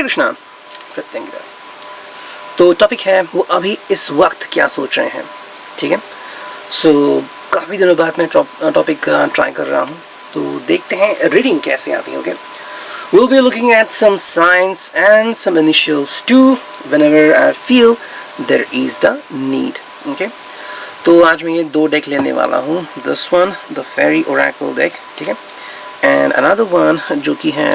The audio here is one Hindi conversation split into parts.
कृष्णा प्रत्यंगिरा। तो टॉपिक है वो अभी इस वक्त क्या सोच रहे हैं, ठीक है। सो काफ़ी दिनों बाद मैं टॉपिक ट्राई कर रहा हूँ, तो देखते हैं रीडिंग कैसे आती है। Okay, we'll be looking at some signs and some initials too whenever I feel there is the need. Okay, तो आज मैं ये दो डेक लेने वाला हूँ, this one the fairy oracle deck, ठीक है, and another one जो कि है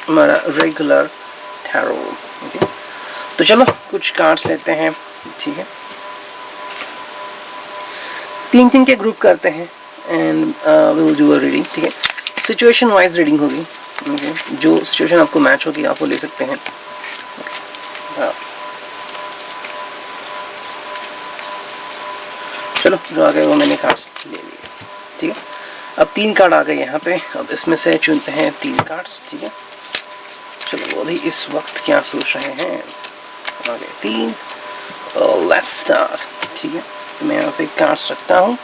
हमारा रेगुलर टैरो। ओके, तो चलो कुछ कार्ड्स लेते हैं, ठीक है। तीन के ग्रुप करते हैं and we will do a reading, ठीक है। सिचुएशन वाइज रीडिंग होगी, ओके। जो सिचुएशन आपको मैच होगी आप वो ले सकते हैं। चलो जो आ गए वो मैंने कार्ड्स ले लिए, ठीक है। अब 3 कार्ड आ गए यहाँ पे, अब इसमें से चुनते हैं 3 कार्ड्स, ठीक है। चलो वो भी इस वक्त क्या सोच रहे हैं, आ गए 3। लेट्स स्टार्ट, ठीक है। तो मैं यहाँ पे कार्ड्स रखता हूँ,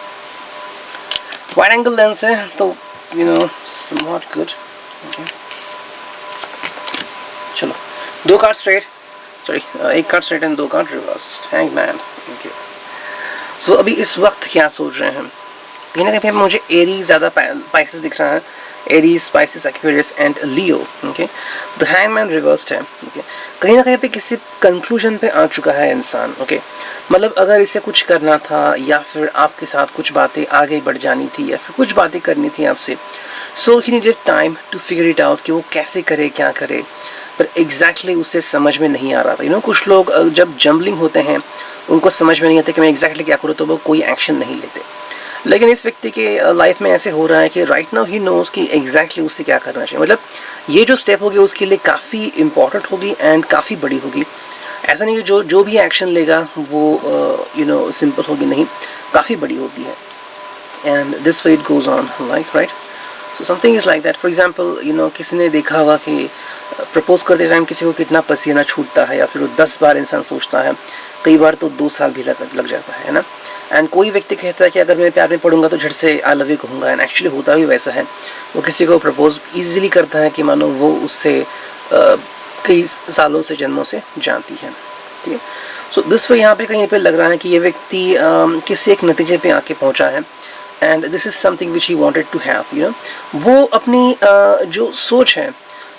वाइड एंगल लेंस है तो you know somewhat good, okay. चलो 2 card straight, sorry 1 card straight and 2 card reversed, hangman, okay. So अभी इस वक्त क्या सोच रहे हैं, कहीं ना कहीं मुझे एरीज ज़्यादा पाइसेस दिख रहा है, Aries, Pisces, Aquarius and Leo, okay. The hangman reversed है, ओके। कहीं ना कहीं पे किसी कंक्लूजन पे आ चुका है इंसान, ओके। मतलब अगर इसे कुछ करना था या फिर आपके साथ कुछ बातें आगे बढ़ जानी थी या फिर कुछ बातें करनी थी आपसे, so he needed time to figure it out कि वो कैसे करे, क्या करे, पर एग्जैक्टली उसे समझ में नहीं आ रहा था। यू नो, कुछ लोग जब जम्बलिंग होते हैं उनको समझ में नहीं आता कि मैं एग्जैक्टली क्या करूँ, तो वो कोई एक्शन नहीं लेते। लेकिन इस व्यक्ति के लाइफ में ऐसे हो रहा है कि राइट नाउ ही नोज कि एग्जैक्टली उसे क्या करना चाहिए। मतलब ये जो स्टेप होगी उसके लिए काफ़ी इंपॉर्टेंट होगी एंड काफ़ी बड़ी होगी। ऐसा नहीं कि जो भी एक्शन लेगा वो यू नो सिंपल होगी, नहीं, काफ़ी बड़ी होती है। And this way it goes on, like right. So something is like that. For example you know, किसी ने देखा होगा कि प्रपोज करते टाइम किसी को कितना पसीना छूटता है, या फिर वो 10 बार इंसान सोचता है, कई बार तो 2 साल भी लग जाता है ना। एंड कोई व्यक्ति कहता है कि अगर मैं प्यार में पड़ूंगा तो झट से आई लव यू कहूँगा, एंड एक्चुअली होता भी वैसा है। वो किसी को प्रपोज ईजिली करता है कि मानो वो उससे कई सालों से, जन्मों से जानती है, ठीक है। सो दिस वे यहाँ पे कहीं पे लग रहा है कि ये व्यक्ति किसी एक नतीजे पे आके पहुँचा है and this is something which he wanted to have, you know. वो अपनी जो सोच है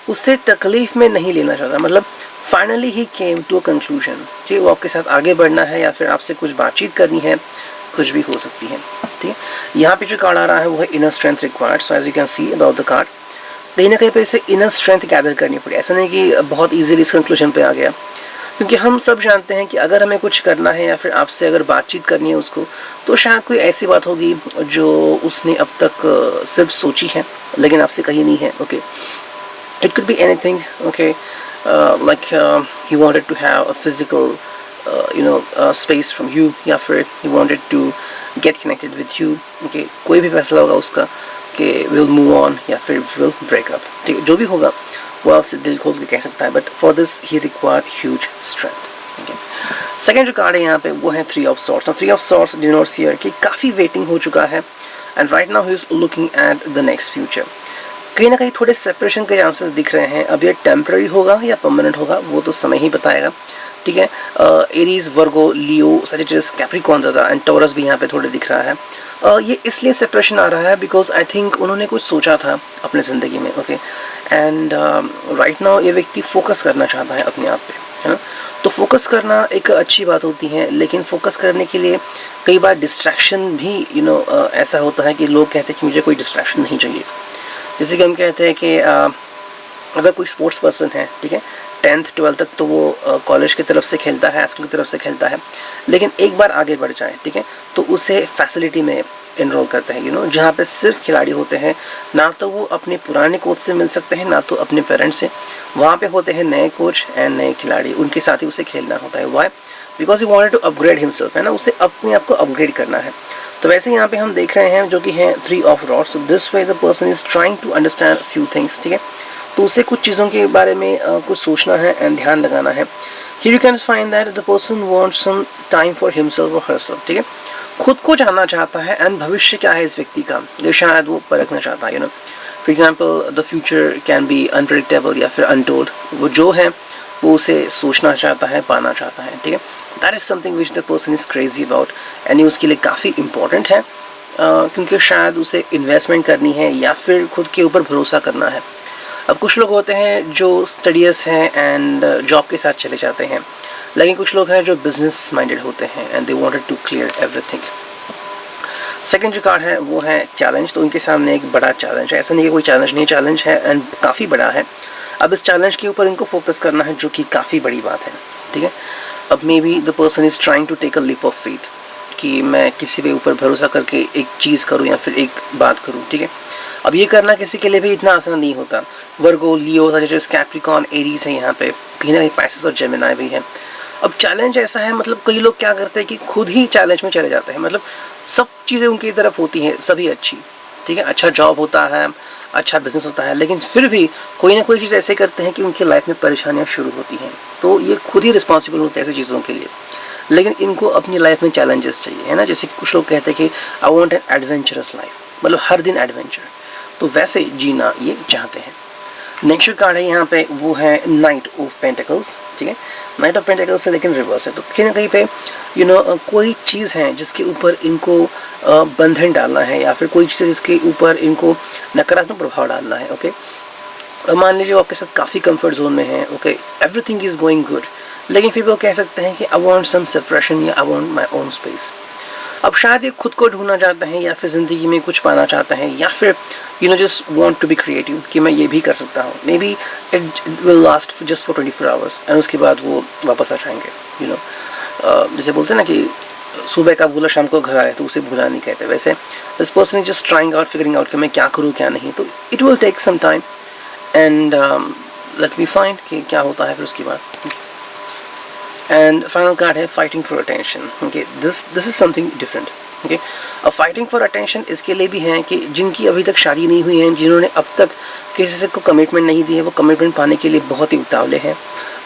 उससे तकलीफ में नहीं लेना चाहता, मतलब finally he came to a conclusion, ठीक है। वो आपके साथ आगे बढ़ना है या फिर आपसे कुछ बातचीत करनी है, कुछ भी हो सकती है, ठीक है। यहाँ पे जो कार्ड आ रहा है वो है inner strength required. So as you can see about the card, कहीं ना कहीं पे इसे इनर स्ट्रेंथ गैदर करनी पड़ी। ऐसा नहीं कि बहुत ईजिली इस कंक्लूजन पे आ गया, क्योंकि हम सब जानते हैं कि अगर हमें कुछ करना है या फिर आपसे अगर बातचीत करनी है उसको, तो शायद कोई ऐसी बात होगी जो उसने अब तक सिर्फ सोची है लेकिन आपसे कही नहीं है, okay. It could be anything, okay, like he wanted to have a physical, space from you, या फिर he wanted to get connected with you, okay। कोई भी फैसला होगा उसका कि we'll move on या फिर we'll break up, ठीक है। जो भी होगा वो आपसे दिल खोल के कह सकता है, but for this he required huge strength, okay। Second जो कार्ड है यहाँ पे वो है 3 of Swords। Now 3 of Swords denotes here कि काफ़ी वेटिंग हो चुका है and right now he is looking at the next future। कहीं ना कहीं थोड़े सेपरेशन के चांसेस दिख रहे हैं। अब ये टेम्पररी होगा या परमानेंट होगा वो तो समय ही बताएगा, ठीक है। एरीज, वर्गो, लियो, सजिटस, कैप्रिकॉर्न ज़्यादा एंड टॉरस भी यहाँ पे थोड़े दिख रहा है। ये इसलिए सेपरेशन आ रहा है बिकॉज आई थिंक उन्होंने कुछ सोचा था अपने ज़िंदगी में, ओके। एंड राइट नाउ ये व्यक्ति फोकस करना चाहता है अपने आप पे, है ना। तो फोकस करना एक अच्छी बात होती है, लेकिन फोकस करने के लिए कई बार डिस्ट्रैक्शन भी यू नो ऐसा होता है कि लोग कहते हैं कि मुझे कोई डिस्ट्रैक्शन नहीं चाहिए। जैसे कि हम कहते हैं कि अगर कोई स्पोर्ट्स पर्सन है, ठीक है, 10th 12th तक तो वो कॉलेज की तरफ से खेलता है, स्कूल की तरफ से खेलता है, लेकिन एक बार आगे बढ़ जाए, ठीक है, तो उसे फैसिलिटी में इनरोल करते हैं, यू नो, जहाँ पे सिर्फ खिलाड़ी होते हैं। ना तो वो अपने पुराने कोच से मिल सकते हैं, ना तो अपने पेरेंट्स से। वहाँ पे होते हैं नए कोच एंड नए खिलाड़ी, उनके साथ ही उसे खेलना होता है। Why? Because you wanted to upgrade himself, है ना, उसे अपने आप को अपग्रेड करना है। तो वैसे यहाँ पे हम देख रहे हैं जो कि है 3 of Rods। So this way the person is trying to understand few things, ठीक है। तो उसे कुछ चीज़ों के बारे में कुछ सोचना है एंड ध्यान लगाना है। Here you can find that the person wants some time for himself और हरसेल्फ, ठीक है। खुद को जानना चाहता है एंड भविष्य क्या है इस व्यक्ति का, ये शायद वो परखना चाहता है, you know. For example the future can be unpredictable या फिर अनटोल्ड। वो जो है वो उसे सोचना चाहता है, पाना चाहता है, ठीक है। That is something which the person is crazy about, and ये उसके लिए काफ़ी इंपॉर्टेंट है, क्योंकि शायद उसे इन्वेस्टमेंट करनी है या फिर खुद के ऊपर भरोसा करना है। अब कुछ लोग होते हैं जो स्टडीज़ हैं एंड जॉब के साथ चले जाते हैं, लेकिन कुछ लोग हैं जो बिजनेस माइंडेड होते हैं and they wanted to clear everything. Second जो कार्ड है वो है चैलेंज। तो उनके सामने एक बड़ा चैलेंज है, ऐसा नहीं कि कोई चैलेंज नहीं, चैलेंज है एंड काफ़ी बड़ा है। अब इस चैलेंज के ऊपर इनको फोकस करना है, जो कि काफ़ी बड़ी बात है, ठीक है। अब maybe the person is trying to take a leap of faith, कि मैं किसी के ऊपर भरोसा करके एक चीज़ करूँ या फिर एक बात करूँ, ठीक है। अब ये करना किसी के लिए भी इतना आसान नहीं होता। वर्गो, लियो, सजिटेरियस, कैप्रिकॉर्न, एरीज है यहाँ पे, कहीं ना कहीं पाइसेस और जेमिनी भी है। अब चैलेंज ऐसा है, मतलब कई लोग क्या करते हैं कि खुद ही चैलेंज में चले जाते हैं, मतलब सब चीज़ें उनकी तरफ होती हैं, सभी अच्छी, ठीक है, अच्छा जॉब होता है, अच्छा बिजनेस होता है, लेकिन फिर भी कोई ना कोई चीज़ ऐसे करते हैं कि उनकी लाइफ में परेशानियाँ शुरू होती हैं। तो ये खुद ही रिस्पॉन्सिबल होते हैं ऐसी चीज़ों के लिए, लेकिन इनको अपनी लाइफ में चैलेंजेस चाहिए, है ना। जैसे कि कुछ लोग कहते हैं कि I want an adventurous life, मतलब हर दिन एडवेंचर, तो वैसे जीना ये चाहते हैं। नेक्स्ट कार्ड है यहाँ पे वो है नाइट ऑफ पेंटिकल्स, ठीक है। नाइट ऑफ पेंटिकल्स है लेकिन रिवर्स है, तो कहीं ना कहीं पे कोई चीज़ है जिसके ऊपर इनको बंधन डालना है, या फिर कोई चीज़ जिसके ऊपर इनको नकारात्मक प्रभाव डालना है, ओके। मान लीजिए वो आपके साथ काफ़ी कंफर्ट जोन में है, okay, everything is going good, लेकिन फिर वो कह सकते हैं कि आई वांट सम सेपरेशन या I want my own space. अब शायद ये खुद को ढूंढना चाहते हैं, या फिर ज़िंदगी में कुछ पाना चाहते हैं, या फिर just want to be creative, कि मैं ये भी कर सकता हूँ। Maybe it will last just for 24 hours and उसके बाद वो वापस आ जाएंगे। जैसे बोलते हैं ना कि सुबह का भूला शाम को घर आए, तो उसे भूला नहीं कहते। वैसे this person is just trying out, figuring out कि मैं क्या करूँ क्या नहीं। तो it will take some time and let me find कि क्या होता है फिर उसके बाद। एंड फाइनल कार्ड है fighting for attention, okay. This is something different, okay. अब फाइटिंग फॉर अटेंशन इसके लिए भी हैं कि जिनकी अभी तक शादी नहीं हुई है, जिन्होंने अब तक किसी से को कमिटमेंट नहीं दी है, वो कमिटमेंट पाने के लिए बहुत ही उतावले हैं।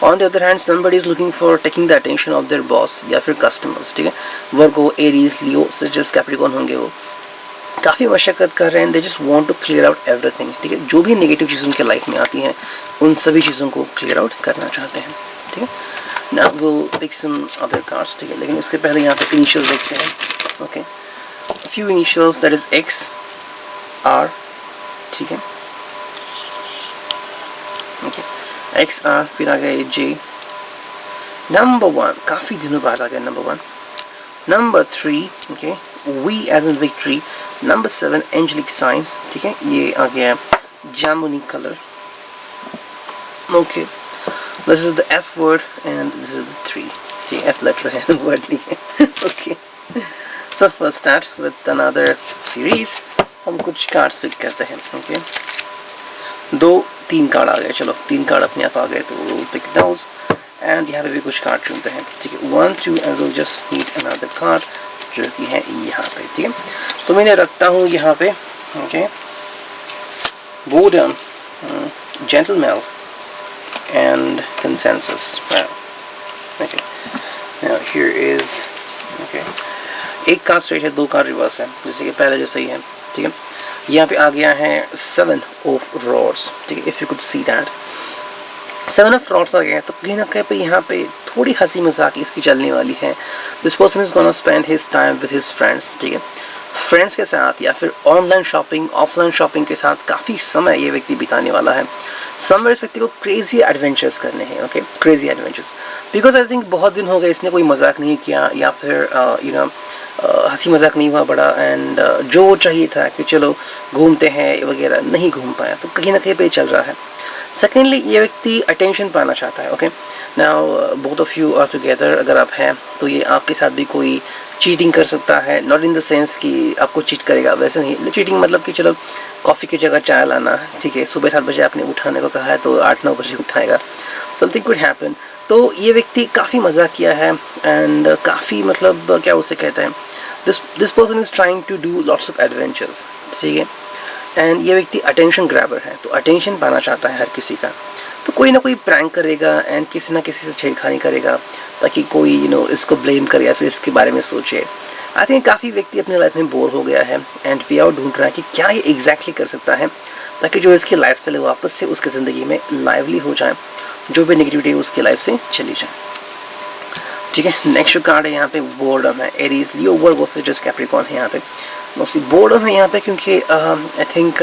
On the other hand somebody is looking for taking the attention of their boss या फिर कस्टमर्स, ठीक है। Virgo, Aries, Leo, Sagittarius, Capricorn होंगे, वो काफ़ी मशक्कत कर रहे हैं। They just want to clear out everything, ठीक है। जो भी नेगेटिव चीज़ उनके लाइफ में आती हैं, उन सभी चीज़ों को क्लियर आउट करना चाहते हैं, ठीक है। Now we'll pick some other cards, ठीक है। लेकिन उसके पहले यहाँ पे इनिशियल देखते हैं, okay. A few initials, that is X, R, ठीक है, ओके। X, R, फिर आ गया J, नंबर 1, काफ़ी दिनों बाद आ गया number 1, number 3, okay, V as in victory, number 7, angelic sign, ठीक है, ये आ गया जामुनी colour, okay. This is the F word and this is the 3. The F letter है, word नहीं है, okay. So let's start with another series. हम कुछ cards pick करते हैं, okay. 2-3 कार्ड आ गए, चलो 3 कार्ड अपने आप आ गए, तो we'll pick those. And यहाँ पे भी कुछ कार्ड चुनते हैं, ठीक है। 1, 2 and we'll just need another card, जो कि है यहाँ पे, ठीक है। तो मैंने रखता हूँ यहाँ पे, okay. Boredom, gentleman and consensus. Wow. Okay. Now here is, okay, एक कार्ड स्ट्रेट है, 2 कार्ड रिवर्स है, जैसे कि पहले जैसा ही है, ठीक है। यहाँ पे आ गया है 7 ऑफ रॉड्स, ठीक है। If you could see that 7 of rods आ गया है, तो कहीं ना कहीं पे यहाँ पे थोड़ी हंसी मजाक इसकी चलने वाली है। This person is gonna spend his time with his friends, ठीक है। फ्रेंड्स के साथ या फिर ऑनलाइन शॉपिंग, ऑफलाइन शॉपिंग के साथ काफ़ी समय ये व्यक्ति बिताने वाला है। समवेयर इस व्यक्ति को क्रेजी एडवेंचर्स करने हैं, okay, crazy adventures, because I think बहुत दिन हो गए इसने कोई मजाक नहीं किया, या फिर हंसी मजाक नहीं हुआ बड़ा, एंड जो चाहिए था कि चलो घूमते हैं वगैरह, नहीं घूम पाया, तो कहीं ना कहीं पे चल रहा है। सेकेंडली, ये व्यक्ति अटेंशन पाना चाहता है, okay. Now both of you are together, अगर आप हैं तो ये आपके साथ भी कोई चीटिंग कर सकता है, नॉट इन द सेंस कि आपको चीट करेगा, वैसे नहीं। चीटिंग मतलब कि चलो कॉफ़ी की जगह चाय लाना, ठीक है, सुबह 7 बजे आपने उठाने को कहा है तो 8-9 बजे उठाएगा, समथिंग कुड हैपन। तो ये व्यक्ति काफ़ी मज़ा किया है एंड काफ़ी, मतलब क्या उसे कहते हैं, this person is trying to do lots of adventures, ठीक है। एंड ये व्यक्ति अटेंशन ग्रैबर है, तो अटेंशन पाना चाहता है हर किसी का, तो कोई ना कोई प्रैंक करेगा एंड किसी ना किसी से छेड़खानी करेगा, ताकि कोई इसको ब्लेम करे या फिर इसके बारे में सोचे। आई थिंक काफ़ी व्यक्ति अपनी लाइफ में बोर हो गया है एंड वे आउट ढूंढ रहा है कि क्या ये एग्जैक्टली कर सकता है, ताकि जो इसकी लाइफ स्टाइल है वापस से उसकी ज़िंदगी में लाइवली हो जाए। जो भी नेगेटिविटी है उसकी लाइफ से चली जाए। ठीक है, नेक्स्ट जो कार्ड है यहाँ पे बोर्डम है, एरीज, लियो, वर्गो, सेजिटस, कैप्रिकॉर्न है यहाँ पे। मोस्टली बोर्डम है यहाँ पे क्योंकि आई थिंक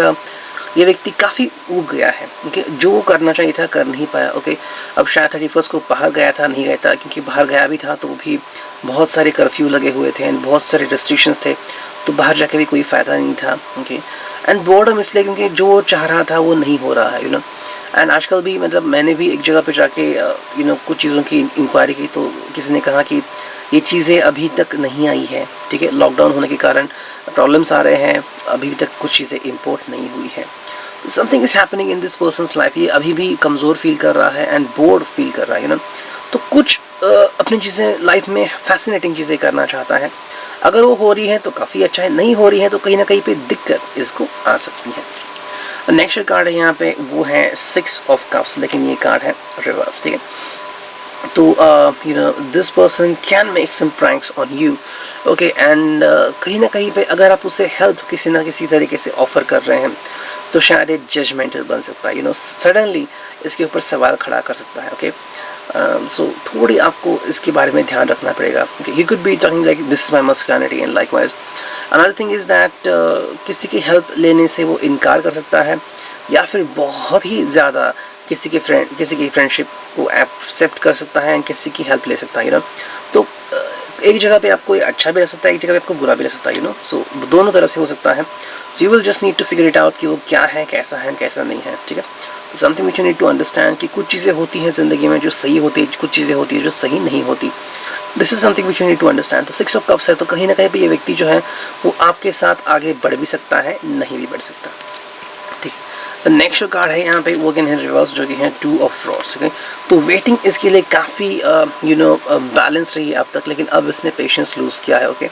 ये व्यक्ति काफ़ी ऊब गया है, क्योंकि जो करना चाहिए था कर नहीं पाया। ओके, अब शायद 31 को बाहर गया था, नहीं गया था, क्योंकि बाहर गया भी था तो भी बहुत सारे कर्फ्यू लगे हुए थे एंड बहुत सारे रेस्ट्रिक्शंस थे, तो बाहर जाके भी कोई फ़ायदा नहीं था। ओके, एंड बोर्डम इसलिए क्योंकि जो चाह रहा था वो नहीं हो रहा है, यू नो। एंड आजकल भी मतलब मैंने भी एक जगह पे जाके यू नो कुछ चीज़ों की इंक्वायरी की, तो किसी ने कहा कि ये चीज़ें अभी तक नहीं आई है। ठीक है, लॉकडाउन होने के कारण प्रॉब्लम्स आ रहे हैं, अभी तक कुछ चीज़ें इम्पोर्ट नहीं हुई है। तो something is happening in this persons life, ये अभी भी कमज़ोर फील कर रहा है एंड बोर्ड फील कर रहा है, यू नो। तो कुछ अपनी चीज़ें लाइफ में फैसिनेटिंग चीज़ें करना चाहता है। अगर वो हो रही है तो काफ़ी अच्छा है, नहीं हो रही है तो कहीं ना कहीं पे दिक्कत इसको आ सकती है। नेक्स्ट कार्ड है यहाँ पे वो है 6 ऑफ कप्स, लेकिन ये कार्ड है रिवर्स। ठीक है, तो you know this person can make some pranks on you. Okay, and कहीं ना कहीं पे अगर आप उसे हेल्प किसी ना किसी तरीके से ऑफर कर रहे हैं तो शायद ये जजमेंटल बन सकता है, यू नो, सडनली इसके ऊपर सवाल खड़ा कर सकता है। ओके, सो थोड़ी आपको इसके बारे में ध्यान रखना पड़ेगा। He could be talking like this is my masculinity and likewise another thing is that किसी की हेल्प लेने से वो इनकार कर सकता है, या फिर बहुत ही ज़्यादा किसी की फ्रेंडशिप को एक्सेप्ट कर सकता है एंड किसी की हेल्प ले सकता है, यू नो। तो एक जगह पे आपको अच्छा भी लग सकता है, एक जगह पे आपको बुरा भी लग सकता है, यू नो। सो दोनों तरफ से हो सकता है। So you will just need to figure it out कि वो क्या है, कैसा है, कैसा नहीं है। ठीक है, तो something which you need to understand कि कुछ चीज़ें होती हैं ज़िंदगी में जो सही होती है, कुछ चीज़ें होती है जो सही नहीं होती। This is something which you need to understand. तो 6 ऑफ कप्स है, तो कहीं ना कहीं पे ये व्यक्ति जो है वो आपके साथ आगे बढ़ भी सकता है, नहीं भी बढ़ सकता। ठीक है, नेक्स्ट जो कार्ड है यहाँ पे वो अगेन है रिवर्स, जो कि है 2 ऑफ रॉड्स। ओके, तो वेटिंग इसके लिए काफ़ी यू नो बैलेंस रही है अब तक, लेकिन अब इसने पेशेंस लूज़ किया है। Okay,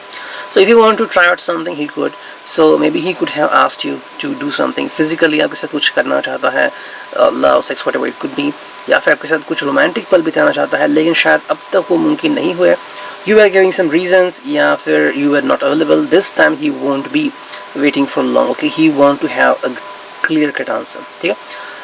so if you want to try out something he could, so maybe he could have asked you to do something physically, आपके साथ कुछ करना चाहता है, love, sex, whatever it could be, या फिर आपके साथ कुछ रोमांटिक पल बिताना चाहता है, लेकिन शायद अब तक वो मुमकिन नहीं हुआ। You were giving some reasons, या फिर you were not available. This time he won't be waiting for long. Okay, he want to have a clear cut answer. ठीक है,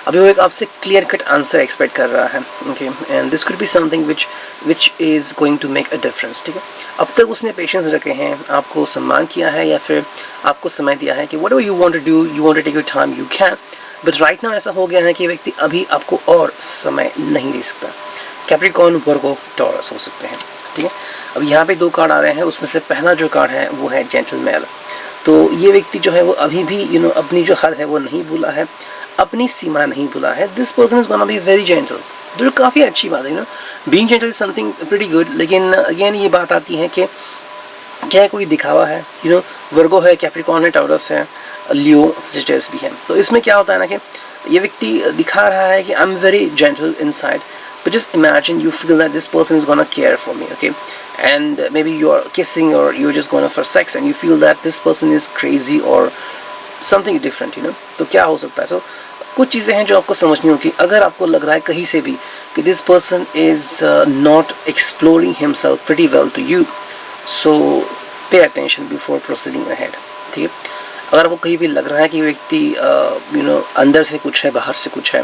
अभी वो एक आपसे क्लियर कट आंसर एक्सपेक्ट कर रहा है। Okay, and this could be something which is going to make a difference. ठीक है, अब तक उसने पेशेंस रखे हैं, आपको सम्मान किया है या फिर आपको समय दिया है कि whatever you want to do, you want to take your time, you can, but right now ऐसा हो गया है कि व्यक्ति अभी आपको और समय नहीं दे सकता। कैप्रिकॉर्न, वर्गो, टॉरस हो सकते हैं। ठीक है, अब यहाँ पे 2 कार्ड आ रहे हैं, उसमें से पहला जो कार्ड है वो है जेंटलमैन। तो ये व्यक्ति जो है वो अभी भी यू नो अपनी जो हद है वो नहीं भूला है, अपनी सीमा नहीं भूला है। This person is gonna be very gentle, जो काफ़ी अच्छी बात है, you know. Being gentle is something pretty good, लेकिन अगेन ये बात आती है कि क्या कोई दिखावा है, यू नो। वर्गो है, कैप्रिकॉर्न है, टॉरस है, लियो, सजिटस भी है। तो इसमें क्या होता है ना कि ये व्यक्ति दिखा रहा है कि I am very gentle inside, but just imagine you feel that this person is gonna care for me, okay, and maybe you're kissing or you're just going for sex and you feel that this person is crazy or something different, you know. तो क्या हो सकता है? So कुछ चीज़ें हैं जो आपको समझनी होगी। अगर आपको लग रहा है कहीं से भी कि this person is not exploring himself pretty well to you, so pay attention before proceeding ahead. ठीक है, अगर आपको कहीं भी लग रहा है कि व्यक्ति यू नो अंदर से कुछ है, बाहर से कुछ है,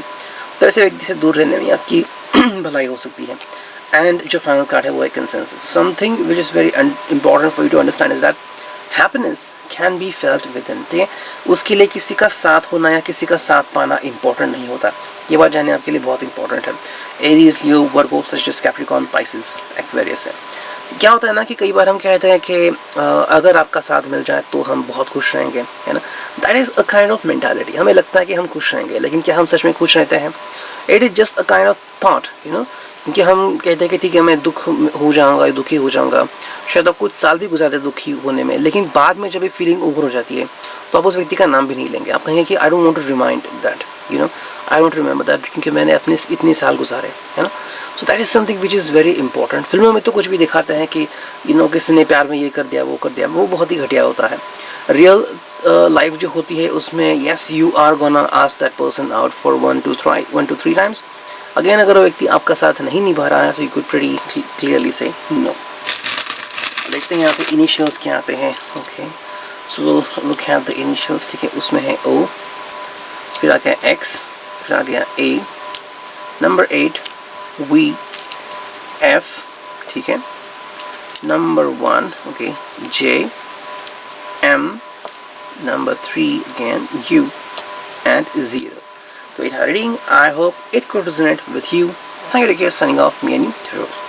तो ऐसे व्यक्ति से दूर रहने में आपकी भलाई हो सकती है। एंड जो फाइनल कार्ड है वो है consensus. Something which is very important for you to understand is that happiness can be felt within. ठीक है, उसके लिए किसी का साथ होना या किसी का साथ पाना इंपॉर्टेंट नहीं होता। ये बात जानना आपके लिए बहुत इंपॉर्टेंट है। एरीज, लियो, वर्गो, सजिटस, कैप्रिकॉर्न, पाइसेस, एक्वेरियस है। क्या होता है ना कि कई बार हम कहते हैं कि अगर आपका साथ मिल जाए तो हम बहुत खुश रहेंगे, है ना। That is a kind of mentality. हमें लगता है कि हम खुश रहेंगे, लेकिन क्या हम सच में खुश रहते हैं? It is just a kind of thought, you know. क्योंकि हम कहते हैं कि ठीक है मैं दुख हो जाऊँगा, दुखी हो जाऊँगा, शायद आप कुछ साल भी गुजारते दुखी होने में, लेकिन बाद में जब ये फीलिंग ओवर हो जाती है तो आप उस व्यक्ति का नाम भी नहीं लेंगे। आप कहेंगे कि I don't want to remind that, you know, I don't remember that, क्योंकि मैंने अपने इतने साल गुजारे, है ना। So that is something which is very important. फिल्मों में तो कुछ भी दिखाते हैं कि यू नो किसी ने प्यार में ये कर दिया, वो कर दिया, वो बहुत ही घटिया होता है। रियल लाइफ जो होती है उसमें yes you are gonna ask that person out for 1 to 3 times. Again अगर वो व्यक्ति आपका साथ नहीं निभा रहा है तो यू कुड प्रीटी क्लियरली से नो। देखते हैं यहाँ पे इनिशियल्स क्या आते हैं। Okay, so look at the initials. ठीक है, उसमें है O, फिर आ गया X, फिर आ गया A, नंबर 8, V, F, ठीक है, number 1, okay, J, M, number 3 again, U, and 0. So it had a reading. I hope it could resonate with you. Thank you, take care, signing off, me and you, Theros.